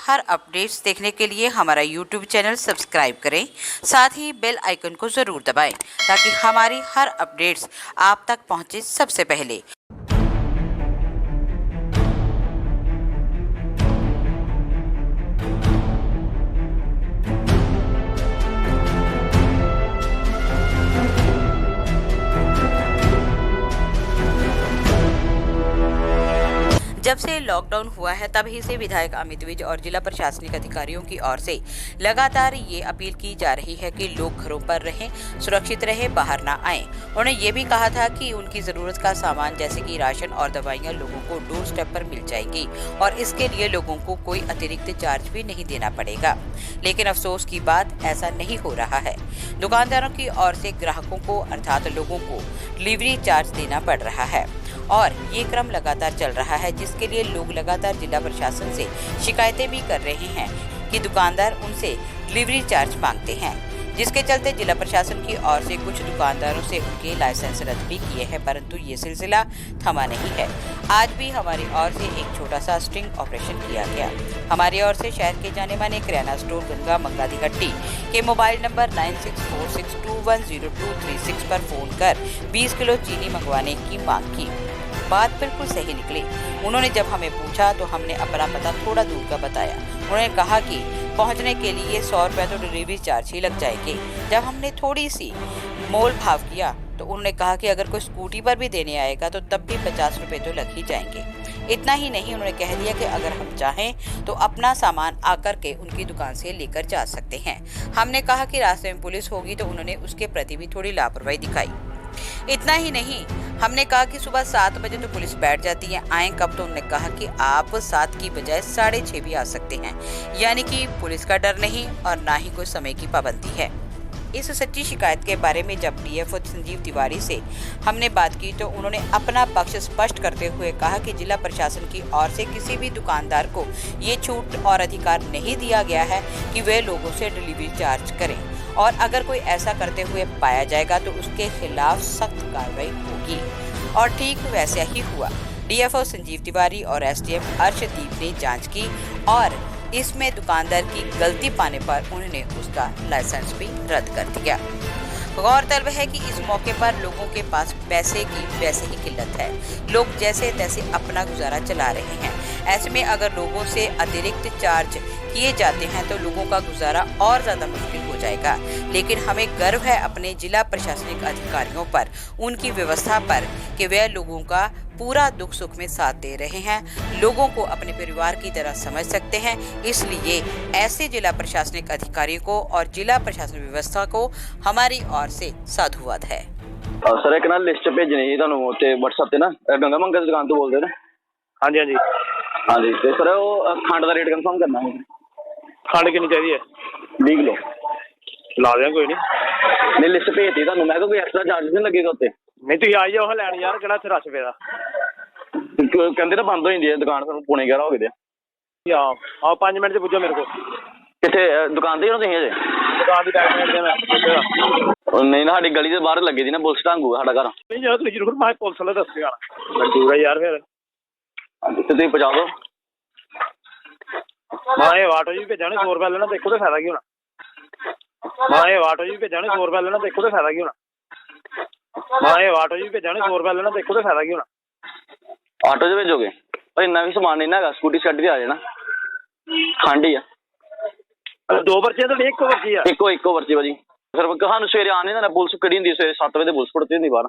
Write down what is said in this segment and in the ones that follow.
हर updates देखने के लिए हमारा यूट्यूब चैनल सब्सक्राइब करें, साथ ही बेल आइकन को ज़रूर दबाएं ताकि हमारी हर अपडेट्स आप तक पहुंचे सबसे पहले। जब से लॉकडाउन हुआ है तभी से विधायक अमित विज और जिला प्रशासनिक अधिकारियों की ओर से लगातार ये अपील की जा रही है कि लोग घरों पर रहें, सुरक्षित रहें, बाहर ना आएं। उन्होंने ये भी कहा था कि उनकी ज़रूरत का सामान जैसे कि राशन और दवाइयां लोगों को डोर स्टेप पर मिल जाएगी और इसके लिए लोगों को कोई अतिरिक्त चार्ज भी नहीं देना पड़ेगा। लेकिन अफसोस की बात ऐसा नहीं हो रहा है। दुकानदारों की ओर से ग्राहकों को अर्थात लोगों को डिलीवरी चार्ज देना पड़ रहा है और ये क्रम लगातार चल रहा है, जिसके लिए लोग लगातार जिला प्रशासन से शिकायतें भी कर रहे हैं कि दुकानदार उनसे डिलीवरी चार्ज मांगते हैं, जिसके चलते जिला प्रशासन की ओर से कुछ दुकानदारों से उनके लाइसेंस रद्द भी किए हैं, परंतु ये सिलसिला थमा नहीं है। आज भी हमारी ओर से एक छोटा सा स्टिंग ऑपरेशन किया गया। हमारी ओर से शहर के जाने माने किराना स्टोर गंगा मंगादीहट्टी के मोबाइल नंबर 9646210236 पर फोन कर 20 किलो चीनी मंगवाने की मांग की। बात बिल्कुल सही निकली। उन्होंने जब हमें पूछा तो हमने अपना पता थोड़ा दूर का बताया। उन्होंने कहा कि पहुंचने के लिए 100 रुपये तो डिलीवरी चार्ज ही लग जाएंगे। जब हमने थोड़ी सी मोल भाव किया तो उन्होंने कहा कि अगर कोई स्कूटी पर भी देने आएगा तो तब भी 50 रुपये तो लग ही जाएंगे। इतना ही नहीं, उन्होंने कह दिया कि अगर हम चाहें तो अपना सामान आकर के उनकी दुकान से लेकर जा सकते हैं। हमने कहा कि रास्ते में पुलिस होगी तो उन्होंने उसके प्रति भी थोड़ी लापरवाही दिखाई। इतना ही नहीं, हमने कहा कि सुबह 7 बजे तो पुलिस बैठ जाती है, आए कब? तो उन्होंने कहा कि आप 7 की बजाय 6:30 भी आ सकते हैं। यानी कि पुलिस का डर नहीं और ना ही कोई समय की पाबंदी है। इस सच्ची शिकायत के बारे में जब डीएफओ संजीव तिवारी से हमने बात की तो उन्होंने अपना पक्ष स्पष्ट करते हुए कहा कि जिला प्रशासन की ओर से किसी भी दुकानदार को ये छूट और अधिकार नहीं दिया गया है कि वे लोगों से डिलीवरी चार्ज करें और अगर कोई ऐसा करते हुए पाया जाएगा तो उसके खिलाफ सख्त कार्रवाई होगी। और ठीक वैसा ही हुआ। डीएफओ संजीव तिवारी और एसडीएम अर्शदीप ने जांच की और इसमें दुकानदार की गलती पाने पर उन्होंने उसका लाइसेंस भी रद्द कर दिया। गौरतलब है कि इस मौके पर लोगों के पास पैसे की वैसे ही किल्लत है। लोग जैसे तैसे अपना गुजारा चला रहे हैं। ऐसे में अगर लोगों से अतिरिक्त चार्ज किए जाते हैं तो लोगों का गुजारा और ज़्यादा मुश्किल हो जाएगा। लेकिन हमें गर्व है अपने जिला प्रशासनिक अधिकारियों पर, उनकी व्यवस्था पर कि वे लोगों का पूरा दुख सुख में साथ दे रहे हैं, लोगों को अपने परिवार की तरह समझ सकते हैं। इसलिए ऐसे जिला प्रशासनिक अधिकारियों को और जिला प्रशासन व्यवस्था को हमारी ओर से साधुवाद है। सर एक ना लिस्ट भेजनी जी ਤੁਹਾਨੂੰ ਤੇ WhatsApp ਤੇ ਨਾ ਗੰਗਾ ਮੰਗਾ ਦੀ ਦੁਕਾਨ ਤੋਂ ਬੋਲਦੇ ਨੇ? ਹਾਂਜੀ ਹਾਂਜੀ ਹਾਂਜੀ ਤੇ ਸਰ ਉਹ ਖੰਡ ਦਾ ਰੇਟ ਕਨਫਰਮ ਕਰਨਾ ਹੈ। ਖੰਡ ਕਿੰਨੀ ਚਾਹੀਦੀ ਹੈ? 20 ਕਿਲੋ ਲਾ ਦਿਆਂ ਕੋਈ ਨਹੀਂ। ਨਹੀਂ ਲਿਸਟ ਭੇਜਤੀ ਤੁਹਾਨੂੰ, ਮੈਂ ਕਿਹਾ ਕੋਈ ਐਕਸਟਰਾ ਚਾਰਜ ਨਹੀਂ ਲੱਗੇਗਾ ਉੱਤੇ? ਨਹੀਂ ਤੁਸੀਂ ਆਈ ਜਾਓ ਲੈਣ ਯਾਰ, ਕਿਹੜਾ ਇੱਥੇ ਰਸ਼ ਪਿਆ ਦਾ। ਕਹਿੰਦੇ ਤਾਂ ਬੰਦ ਹੋ ਜਾਂਦੀ ਹੈ ਦੁਕਾਨ, ਤੁਹਾਨੂੰ ਪੌਣੇ 11 ਹੋ ਗਏ ਦੇ। ਆਓ 5 ਮਿੰਟ 'ਚ ਪੁੱਜੋ ਮੇਰੇ ਕੋਲ। ਕਿੱਥੇ ਦੁਕਾਨ ਤੇ ਹੀ ਹੋ ਤੁਸੀਂ ਅਜੇ? ਦੁਕਾਨ ਦੀ ਬੈਕ ਸਾਈਡ ਤੇ ਮੈਂ ਨਹੀਂ ਨਾ, ਸਾਡੀ ਗਲੀ ਦੇ ਬਾਹਰ ਲੱਗੇ ਦੀ ਨਾ ਪੁਲਿਸ ਢਾਂਗੂ ਸਾਡਾ ਘਰ। ਨਹੀਂ ਜਦੋਂ ਤੁਸੀਂ ਜ਼ਰੂਰ ਮੈਂ ਪੁਲਿਸ ਵਾਲੇ ਦੱਸੇਗਾ ਮਜ਼ਦੂਰ ਹੈ ਯਾਰ। ਫਿਰ ਤੇ ਤੁਸੀਂ ਪਹੁੰਚਾ ਦਿਓ। ਮੈਂ ਇਹ ਆਟੋ ਜੀ ਭੇਜਾਂ 100 ਰੁਪਏ ਲੈਣਾ, ਦੇਖੋ ਤਾਂ ਫਾਇਦਾ ਕੀ ਹੋਣਾ। ਮੈਂ ਇਹ ਆਟੋ ਜੀ ਭੇਜਾਂ 100 ਰੁਪਏ ਲੈਣਾ, ਦੇਖੋ ਤਾਂ ਫਾਇਦਾ ਕੀ ਹੋਣਾ। ਮੈਂ ਇਹ ਆਟੋ ਜੀ ਭੇਜਾਂ 100 ਰੁਪਏ ਲੈਣਾ, ਦੇਖੋ ਤਾਂ ਫਾਇਦਾ ਕੀ ਹੋਣਾ। ਆਟੋ 'ਚ ਭੇਜੋਗੇ? ਪਰ ਇੰਨਾ ਵੀ ਸਮਾਨ ਨਹੀਂ ਨਾ ਹੈਗਾ, ਸਕੂਟੀ ਸੈੱਟ ਤੇ ਆ ਜਾਣਾ। ਖੰਡ ਹੀ ਆ। 2 ਪਰਚੀਆਂ ਤਾਂ ਇੱਕੋ ਪਰਚੀ ਆ। ਇੱਕੋ ਪਰਚੀ ਭਾਜੀ। ਫਿਰ ਸਾਨੂੰ ਸਵੇਰੇ ਆਉਣ ਨਹੀਂ ਦੇਣਾ, ਪੁਲਿਸ ਕਿਹੜੀ ਹੁੰਦੀ ਸਵੇਰੇ 7 ਵਜੇ ਪੁਲਿਸ ਫੜਤੀ ਹੁੰਦੀ ਬਾਹਰ।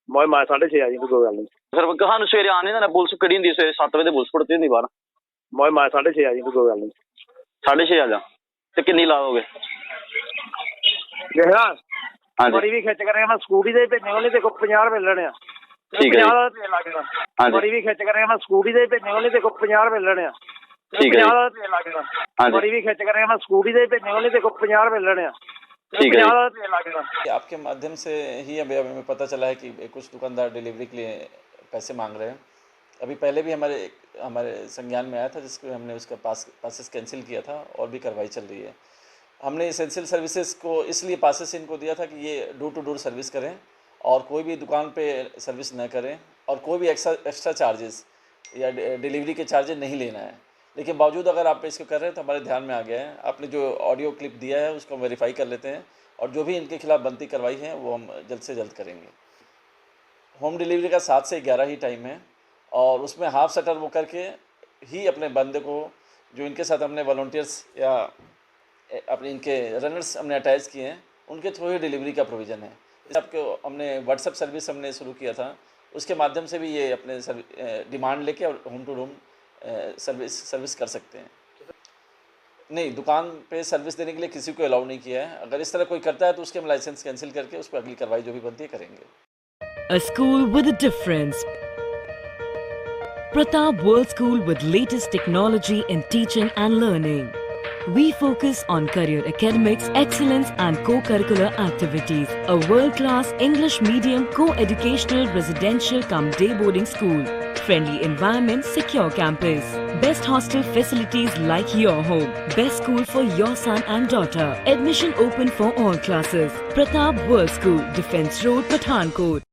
ਮੈਂ 6:30 ਆ ਜੀ, ਕੋਈ ਗੱਲ ਨਹੀਂ। ਫਿਰ ਸਾਨੂੰ ਸਵੇਰੇ ਆਉਣ ਨਹੀਂ ਦੇਣਾ, ਪੁਲਿਸ ਕਿਹੜੀ ਹੁੰਦੀ ਸਵੇਰੇ 7 ਵਜੇ ਪੁਲਿਸ ਫੜਤੀ ਹੁੰਦੀ ਬਾਹਰ। ਮੈਂ 6:30 ਆ ਜੀ, ਕੋਈ ਗੱਲ ਨਹੀਂ। 6:30 ਆ ਜਾ। ਤੇ ਕਿੰਨੀ ਲਾ ਦੋਗੇ? ਦੇਖਣਾ ਹਾਂਜੀ ਬੜੀ ਵੀ ਖਿੱਚ ਕਰੇ ਮੈਂ ਸਕੂਟੀ ਦੇ ਭੇਜਣੇ ਉਹਨੇ, ਦੇਖੋ 50 ਰੁਪਏ ਲੈਣੇ ਆ। ਠੀਕ ਹੈ 50 ਦਾ ਤੇਲ ਲੱਗੇਗਾ। ਬੜੀ ਵੀ ਖਿੱਚ ਕਰੇ ਮੈਂ ਸਕੂਟੀ ਦੇ ਭੇਜਣੇ ਉਹਨੇ, ਦੇਖੋ 50 ਰੁਪਏ ਲੈਣੇ ਆ। ठीक है 50 ਦਾ ਤੇਲ ਲੱਗੇਗਾ। ਬੜੀ ਵੀ ਖਿੱਚ ਕਰੇ ਮੈਂ ਸਕੂਟੀ ਦੇ ਭੇਜਣੇ ਉਹਨੇ, ਦੇਖੋ 50 ਰੁਪਏ ਲੈਣੇ ਆ। ठीक है 50 ਦਾ ਤੇਲ ਲੱਗੇਗਾ। आपके माध्यम से ही अभी हमें पता चला है कि कुछ दुकानदार डिलीवरी के लिए पैसे मांग रहे हैं। अभी पहले भी हमारे संज्ञान में आया था, जिसको हमने उसका पासेस कैंसिल किया था और भी कार्रवाई चल रही है। हमने एसेंशियल सर्विसेज को इसलिए पासेस इनको दिया था कि ये डोर टू डोर सर्विस करें और कोई भी दुकान पे सर्विस न करें और कोई भी एक्स्ट्रा चार्जेस या डिलीवरी के चार्जेस नहीं लेना है। लेकिन बावजूद अगर आप इसको कर रहे हैं तो हमारे ध्यान में आ गया है। आपने जो ऑडियो क्लिप दिया है उसको वेरीफाई कर लेते हैं और जो भी इनके खिलाफ़ बनती कार्रवाई है वो हम जल्द से जल्द करेंगे। होम डिलीवरी का 7 से 11 ही टाइम है और उसमें हाफ शटर वो करके ही अपने बंदे को, जो इनके साथ हमने वॉलंटियर्स या अपने इनके रनर्स हमने अटैच किए हैं, उनके थ्रू ही डिलीवरी का प्रोविज़न है। इस आपको हमने व्हाट्सएप सर्विस हमने शुरू किया था, उसके माध्यम से भी ये अपने डिमांड लेके और होम टू होम सर्विस कर सकते हैं। नहीं, दुकान पे सर्विस देने के लिए किसी को अलाउ नहीं किया है। अगर इस तरह कोई करता है तो उसके हम लाइसेंस कैंसिल करके उस पर अगली कार्रवाई जो भी बनती है करेंगे। A school with a difference. Pratap World School with latest technology in teaching and learning. We focus on career academics, excellence and co-curricular activities. A world-class English medium co-educational residential cum day boarding school. Friendly environment, secure campus. Best hostel facilities like your home. Best school for your son and daughter. Admission open for all classes. Pratap World School, Defence Road, Pathankot.